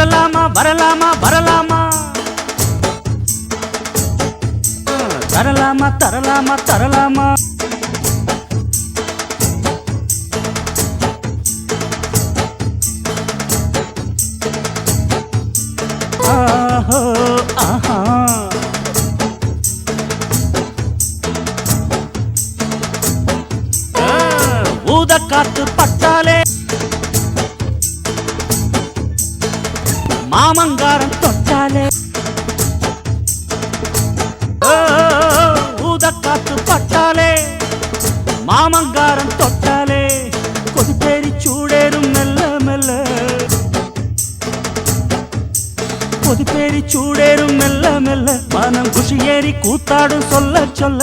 வரலாமா வரலாமா வரலாமா தரலாமா தரலாமா தரலாமா ஆஹோ ஆஹா ஊத காத்து பட்டாலே மாமங்காரம் தொட்டாலே ஊத காத்து பட்டாலே மாமங்காரம் தொட்டாலே கொதிப்பேரி சூடேறும் மெல்ல மெல்ல கொதிப்பேரி சூடேறும் மெல்ல மெல்ல மனம் குஷி ஏறி கூத்தாடும் சொல்ல சொல்ல